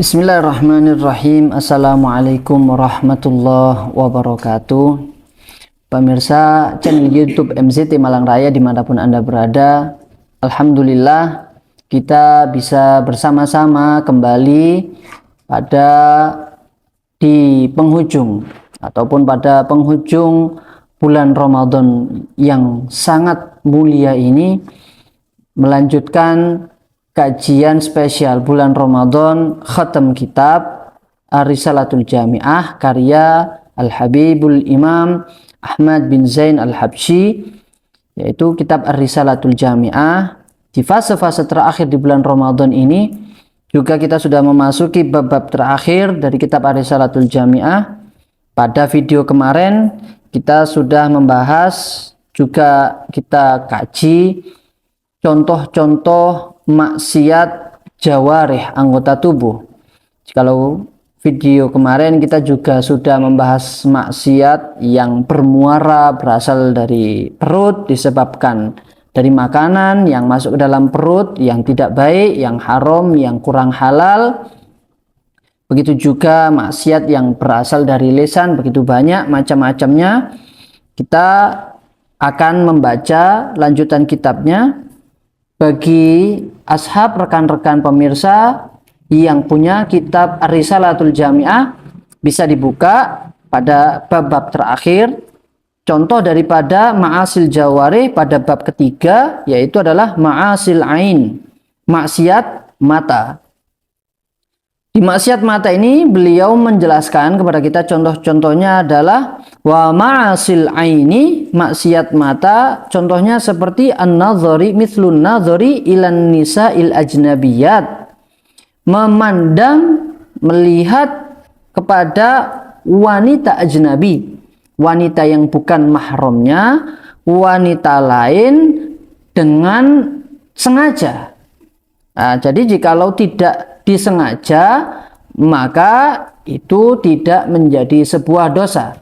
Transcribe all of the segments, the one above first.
Bismillahirrahmanirrahim. Assalamualaikum warahmatullahi wabarakatuh. Pemirsa channel YouTube MZT Malang Raya dimanapun Anda berada, Alhamdulillah kita bisa bersama-sama kembali di penghujung bulan Ramadan yang sangat mulia ini, melanjutkan kajian spesial bulan Ramadan Khatam Kitab Ar-Risalatul Jami'ah karya Al-Habibul Imam Ahmad bin Zain Al-Habsyi, yaitu kitab Ar-Risalatul Jami'ah. Di fase-fase terakhir di bulan Ramadan ini juga kita sudah memasuki bab-bab terakhir dari kitab Ar-Risalatul Jami'ah. Pada video kemarin kita sudah membahas, juga kita kaji contoh-contoh maksiat jawarih, anggota tubuh. Kalau video kemarin kita juga sudah membahas maksiat yang bermuara berasal dari perut, disebabkan dari makanan yang masuk ke dalam perut yang tidak baik, yang haram, yang kurang halal. Begitu juga maksiat yang berasal dari lisan, begitu banyak macam-macamnya. Kita akan membaca lanjutan kitabnya. Bagi ashab, rekan-rekan pemirsa yang punya kitab Ar-Risalatul Jami'ah, bisa dibuka pada bab-bab terakhir. Contoh daripada ma'asil jawarih pada bab ketiga, yaitu adalah ma'asil ain, maksiat mata. Di maksiat mata ini beliau menjelaskan kepada kita, contoh-contohnya adalah wa ma'asil aini, maksiat mata contohnya seperti an-nadhari mithlun nadhari ilan nisa'il ajnabiyat, memandang, melihat kepada wanita ajnabi, wanita yang bukan mahramnya, wanita lain dengan sengaja. Nah, jadi jikalau tidak disengaja, maka itu tidak menjadi sebuah dosa.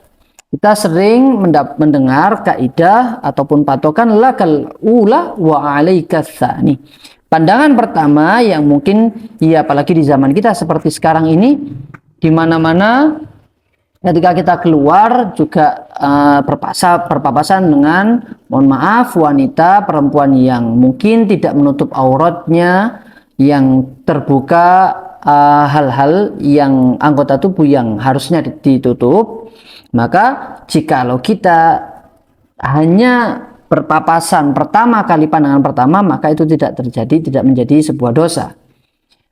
Kita sering mendengar kaidah ataupun patokan lakal ula wa alaikas tsani. Pandangan pertama yang mungkin ya apalagi di zaman kita seperti sekarang ini, di mana-mana ketika kita keluar juga berpapasan dengan, mohon maaf, wanita, perempuan yang mungkin tidak menutup auratnya, yang terbuka hal-hal yang anggota tubuh yang harusnya ditutup. Maka jikalau kita hanya berpapasan pertama kali, pandangan pertama, maka itu tidak menjadi sebuah dosa.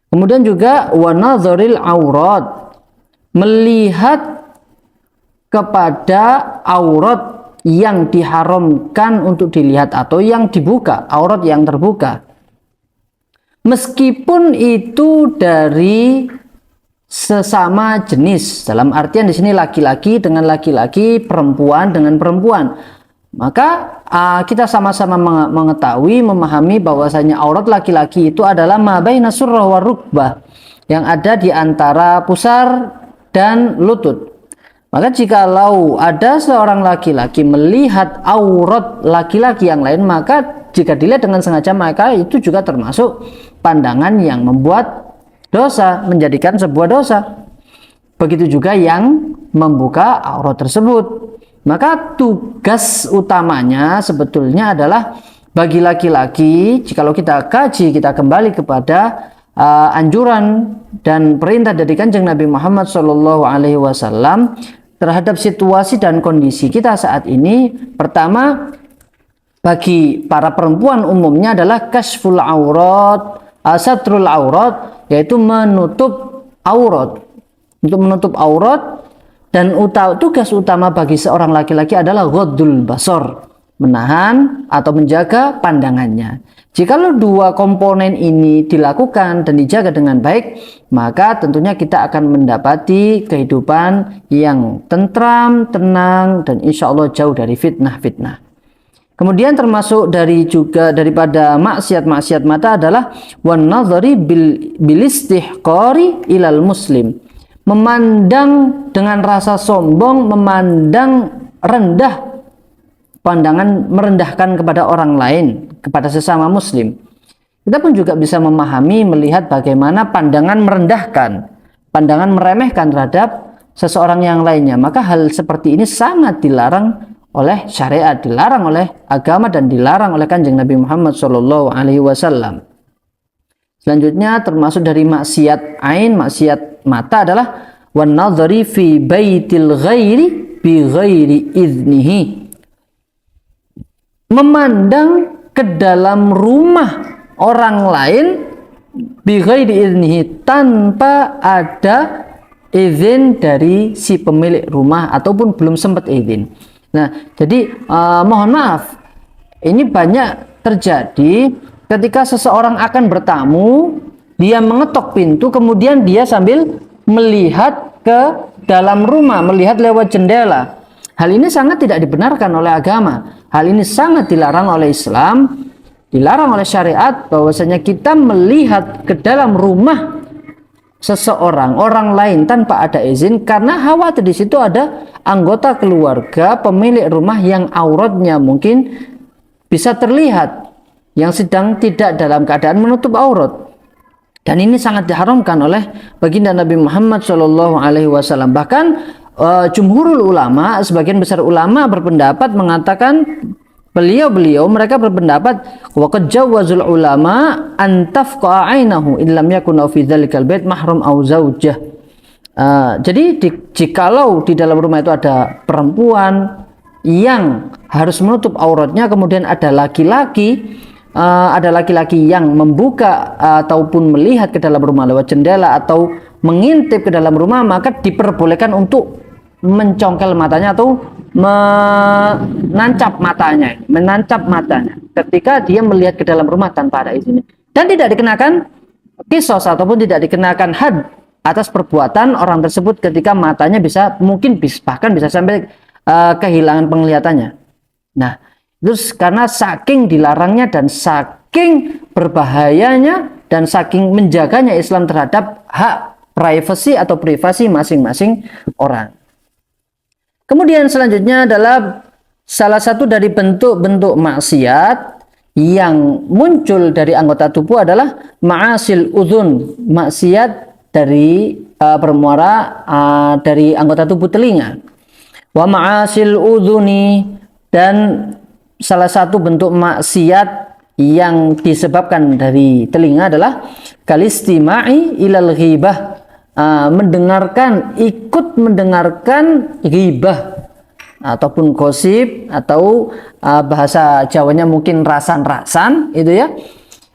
Kemudian juga wa nadharil aurat, melihat kepada aurat yang diharamkan untuk dilihat atau yang dibuka, aurat yang terbuka, meskipun itu dari sesama jenis, dalam artian di sini laki-laki dengan laki-laki, perempuan dengan perempuan. Maka kita sama-sama mengetahui, memahami bahwasanya aurat laki-laki itu adalah ma baina surrah wa rukbah, yang ada di antara pusar dan lutut. Maka jikalau ada seorang laki-laki melihat aurat laki-laki yang lain, maka jika dilihat dengan sengaja, maka itu juga termasuk pandangan yang membuat dosa, menjadikan sebuah dosa. Begitu juga yang membuka aurat tersebut. Maka tugas utamanya sebetulnya adalah bagi laki-laki, jikalau kita kaji, kita kembali kepada anjuran dan perintah dari Kanjeng Nabi Muhammad SAW terhadap situasi dan kondisi kita saat ini. Pertama, bagi para perempuan umumnya adalah kasful aurat, satrul aurat, yaitu menutup aurat. Untuk menutup aurat, dan tugas utama bagi seorang laki-laki adalah ghaddul basar, menahan atau menjaga pandangannya. Jikalau dua komponen ini dilakukan dan dijaga dengan baik, maka tentunya kita akan mendapati kehidupan yang tentram, tenang, dan insya Allah jauh dari fitnah-fitnah. Kemudian termasuk daripada maksiat-maksiat mata adalah wan nadhari bil istihqari ilal muslim, memandang dengan rasa sombong, memandang rendah, pandangan merendahkan kepada orang lain, kepada sesama muslim. Kita pun juga bisa memahami, melihat bagaimana pandangan merendahkan pandangan meremehkan terhadap seseorang yang lainnya, maka hal seperti ini sangat dilarang oleh syariat, dilarang oleh agama dan dilarang oleh Kanjeng Nabi Muhammad SAW. Selanjutnya termasuk dari maksiat ain, maksiat mata adalah wan nadhari fi baitil ghairi bi ghairi idnihi. Memandang ke dalam rumah orang lain bi ghairi idnihi, tanpa ada izin dari si pemilik rumah ataupun belum sempat izin. Nah, jadi mohon maaf, ini banyak terjadi ketika seseorang akan bertamu, dia mengetok pintu, kemudian dia sambil melihat ke dalam rumah, melihat lewat jendela. Hal ini sangat tidak dibenarkan oleh agama. Hal ini sangat dilarang oleh Islam, dilarang oleh syariat, bahwasanya kita melihat ke dalam rumah seseorang, orang lain tanpa ada izin, karena khawatir di situ ada anggota keluarga pemilik rumah yang auratnya mungkin bisa terlihat, yang sedang tidak dalam keadaan menutup aurat. Dan ini sangat diharamkan oleh baginda Nabi Muhammad SAW. Bahkan jumhurul ulama, sebagian besar ulama berpendapat mengatakan, mereka berpendapat wa qad jawazul ulama an tafqa ainahu in lam yakun fi dzalikal bait mahram au zaujah. Jadi jikalau di dalam rumah itu ada perempuan yang harus menutup auratnya, kemudian ada laki-laki yang membuka ataupun melihat ke dalam rumah lewat jendela atau mengintip ke dalam rumah, maka diperbolehkan untuk mencongkel matanya atau menancap matanya ketika dia melihat ke dalam rumah tanpa ada izinnya, dan tidak dikenakan kisos ataupun tidak dikenakan had atas perbuatan orang tersebut ketika matanya bahkan bisa sampai kehilangan penglihatannya. Nah, terus karena saking dilarangnya dan saking berbahayanya dan saking menjaganya Islam terhadap hak privasi masing-masing orang. Kemudian selanjutnya adalah salah satu dari bentuk-bentuk maksiat yang muncul dari anggota tubuh adalah ma'asil udhun, maksiat dari bermuara dari anggota tubuh telinga. Wa ma'asil udhuni, dan salah satu bentuk maksiat yang disebabkan dari telinga adalah kalistima'i ilal ghibah, ikut mendengarkan ghibah ataupun gosip, atau bahasa Jawanya mungkin rasan-rasan itu ya,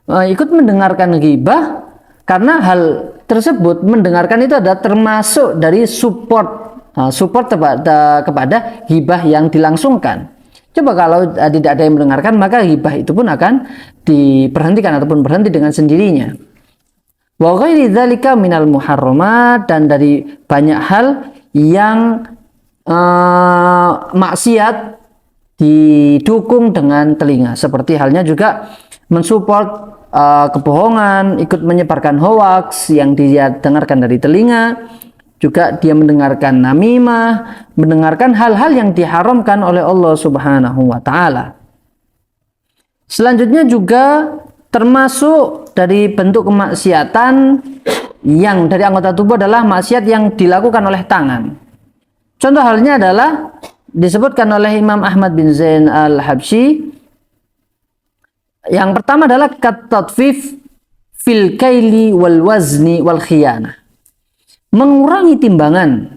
ikut mendengarkan ghibah, karena hal tersebut mendengarkan itu adalah termasuk dari support kepada ghibah yang dilangsungkan. Coba kalau tidak ada yang mendengarkan, maka ghibah itu pun akan diberhentikan ataupun berhenti dengan sendirinya. Wa ghairi dzalika minal muharramat, dan dari banyak hal yang maksiat didukung dengan telinga, seperti halnya juga mensupport kebohongan, ikut menyebarkan hoaks yang dia dengarkan dari telinga, juga dia mendengarkan namimah, mendengarkan hal-hal yang diharamkan oleh Allah Subhanahu wa taala. Selanjutnya juga termasuk dari bentuk kemaksiatan yang dari anggota tubuh adalah maksiat yang dilakukan oleh tangan. Contoh halnya adalah disebutkan oleh Imam Ahmad bin Zain al-Habsyi. Yang pertama adalah kat-tatfif fil kaili wal wazni wal khiyanah. Mengurangi timbangan,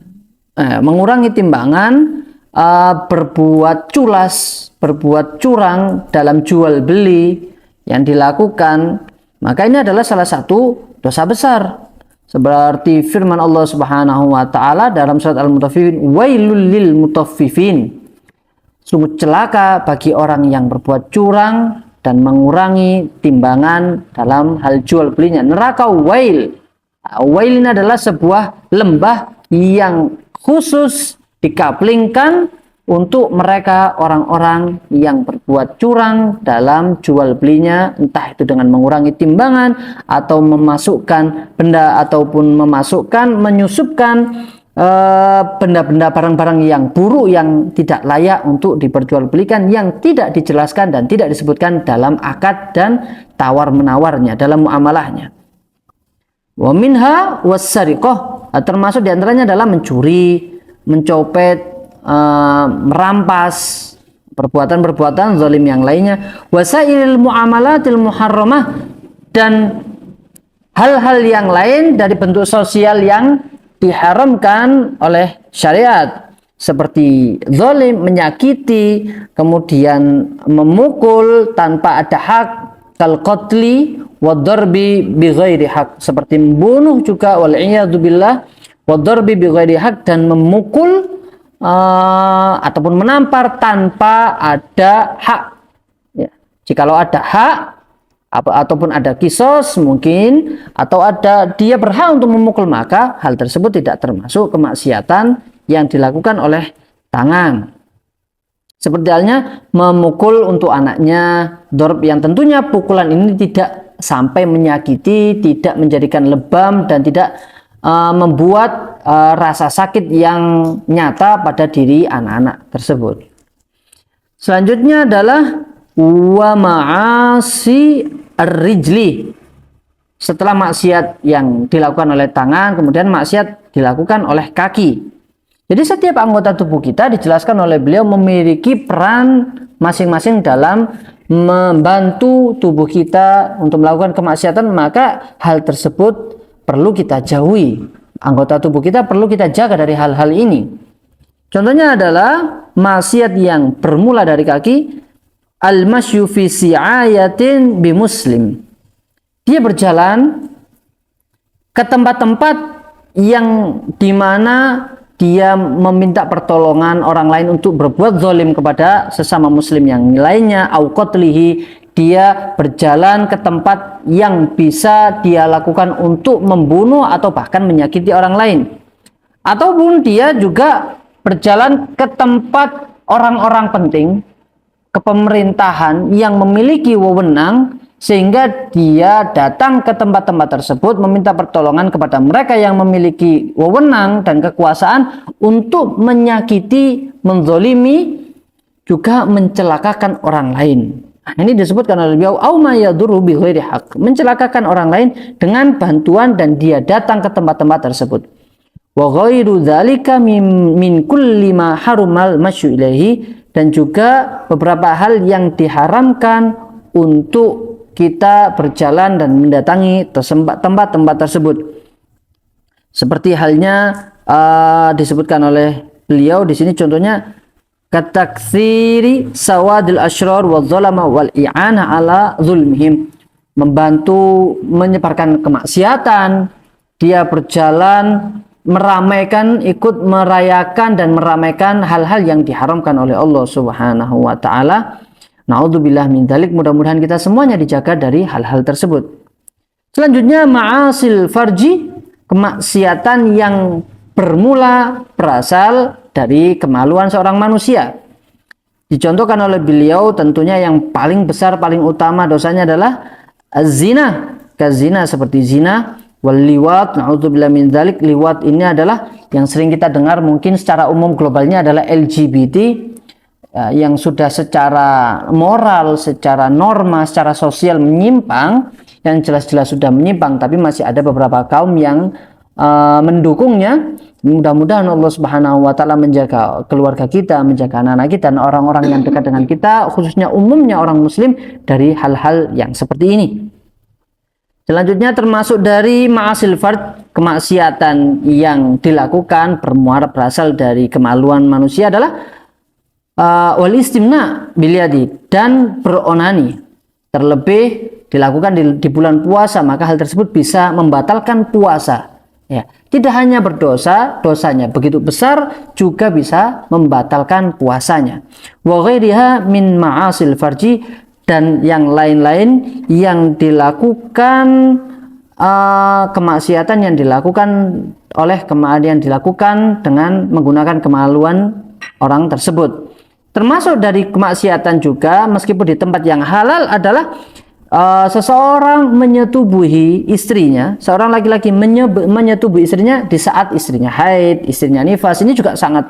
berbuat culas, berbuat curang dalam jual beli yang dilakukan, maka ini adalah salah satu dosa besar. Seperti firman Allah Subhanahu wa taala dalam surat Al-Mutaffifin, wailul lil mutaffifin. Sungguh celaka bagi orang yang berbuat curang dan mengurangi timbangan dalam hal jual belinya. Neraka wail. Wail ini adalah sebuah lembah yang khusus dikaplingkan untuk mereka orang-orang yang berbuat curang dalam jual belinya, entah itu dengan mengurangi timbangan atau memasukkan benda ataupun menyusupkan benda-benda barang-barang yang buruk yang tidak layak untuk diperjualbelikan, yang tidak dijelaskan dan tidak disebutkan dalam akad dan tawar menawarnya, dalam muamalahnya. Wa minha was-sariqah termasuk diantaranya adalah mencuri, mencopet, merampas, perbuatan-perbuatan zalim yang lainnya, wasailil muamalatil muharramah, dan hal-hal yang lain dari bentuk sosial yang diharamkan oleh syariat, seperti zalim, menyakiti, kemudian memukul tanpa ada hak, kal qatli wa darbi bi ghairi hak, seperti membunuh juga, wal iyadu billah, wa darbi bi ghairi hak, dan memukul ataupun menampar tanpa ada hak. Ya. Jikalau ada hak ataupun ada kisos mungkin, atau ada dia berhak untuk memukul, maka hal tersebut tidak termasuk kemaksiatan yang dilakukan oleh tangan. Seperti halnya memukul untuk anaknya, dorb, yang tentunya pukulan ini tidak sampai menyakiti, tidak menjadikan lebam, dan tidak membuat rasa sakit yang nyata pada diri anak-anak tersebut. Selanjutnya adalah wa ma'asi ar-rijli. Setelah maksiat yang dilakukan oleh tangan, kemudian maksiat dilakukan oleh kaki. Jadi setiap anggota tubuh kita, dijelaskan oleh beliau, memiliki peran masing-masing dalam membantu tubuh kita untuk melakukan kemaksiatan, maka hal tersebut perlu kita jauhi. Anggota tubuh kita perlu kita jaga dari hal-hal ini. Contohnya adalah maksiat yang bermula dari kaki, al-masyu fi si'ayatin bi muslim. Dia berjalan ke tempat-tempat yang dimana dia meminta pertolongan orang lain untuk berbuat zalim kepada sesama muslim yang lainnya, au qatlihi, dia berjalan ke tempat yang bisa dia lakukan untuk membunuh atau bahkan menyakiti orang lain. Ataupun dia juga berjalan ke tempat orang-orang penting, ke pemerintahan yang memiliki wewenang, sehingga dia datang ke tempat-tempat tersebut meminta pertolongan kepada mereka yang memiliki wewenang dan kekuasaan untuk menyakiti, menzolimi, juga mencelakakan orang lain. Nah, ini disebutkan oleh beliau, au ma yadurru bi ghairi haq, mencelakakan orang lain dengan bantuan dan dia datang ke tempat-tempat tersebut. Wa ghairu dzalika min kulli ma harumal masyu ilaihi, dan juga beberapa hal yang diharamkan untuk kita berjalan dan mendatangi tempat-tempat tersebut. Seperti halnya disebutkan oleh beliau di sini, contohnya kataktsiri sawadil asyrar wal zalama wal i'ana ala zulmihim, membantu menyebarkan kemaksiatan, dia berjalan meramaikan, ikut merayakan dan meramaikan hal-hal yang diharamkan oleh Allah Subhanahu wa taala. Na'udzubillah min dzalik, mudah-mudahan kita semuanya dijaga dari hal-hal tersebut. Selanjutnya ma'asil farji, kemaksiatan yang bermula berasal dari kemaluan seorang manusia. Dicontohkan oleh beliau, tentunya yang paling besar, paling utama dosanya adalah zina, kazina, seperti zina, wal liwat, na'udzubillah min dzalik. Liwat ini adalah yang sering kita dengar, mungkin secara umum globalnya adalah LGBT, yang sudah secara moral, secara norma, secara sosial menyimpang, yang jelas-jelas sudah menyimpang, tapi masih ada beberapa kaum yang mendukungnya. Mudah-mudahan Allah Subhanahu wa taala menjaga keluarga kita, menjaga anak-anak kita dan orang-orang yang dekat dengan kita, khususnya umumnya orang muslim, dari hal-hal yang seperti ini. Selanjutnya termasuk dari ma'asil fard, kemaksiatan yang dilakukan berasal dari kemaluan manusia adalah wal istimna bilyadi, dan beronani, terlebih dilakukan di bulan puasa, maka hal tersebut bisa membatalkan puasa. Ya, tidak hanya berdosa, dosanya begitu besar, juga bisa membatalkan puasanya. Wa ghairiha min ma'asil farji, dan yang lain-lain yang dilakukan, kemaksiatan yang dilakukan oleh yang dilakukan dengan menggunakan kemaluan orang tersebut. Termasuk dari kemaksiatan juga, meskipun di tempat yang halal, adalah seseorang menyetubuhi istrinya, seorang laki-laki menyetubuhi istrinya di saat istrinya haid, istrinya nifas. Ini juga sangat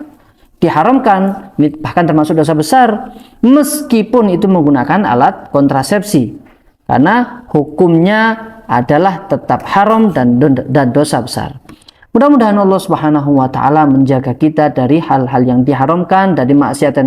diharamkan, bahkan termasuk dosa besar, meskipun itu menggunakan alat kontrasepsi, karena hukumnya adalah tetap haram dan dosa besar. Mudah-mudahan Allah Subhanahu wa taala menjaga kita dari hal-hal yang diharamkan, dari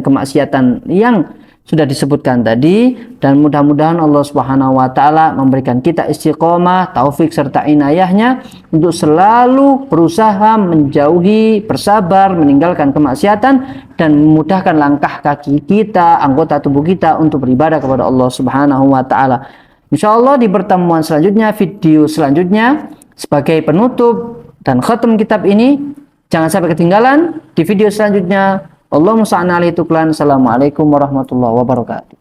kemaksiatan yang sudah disebutkan tadi, dan mudah-mudahan Allah Subhanahu wa taala memberikan kita istiqomah, taufik serta inayahnya untuk selalu berusaha menjauhi, bersabar, meninggalkan kemaksiatan dan memudahkan langkah kaki kita, anggota tubuh kita untuk beribadah kepada Allah Subhanahu wa taala. Insyaallah di pertemuan selanjutnya, video selanjutnya, sebagai penutup dan khatam kitab ini, jangan sampai ketinggalan di video selanjutnya. Allahumma shalli ala tuklan. Assalamualaikum warahmatullahi wabarakatuh.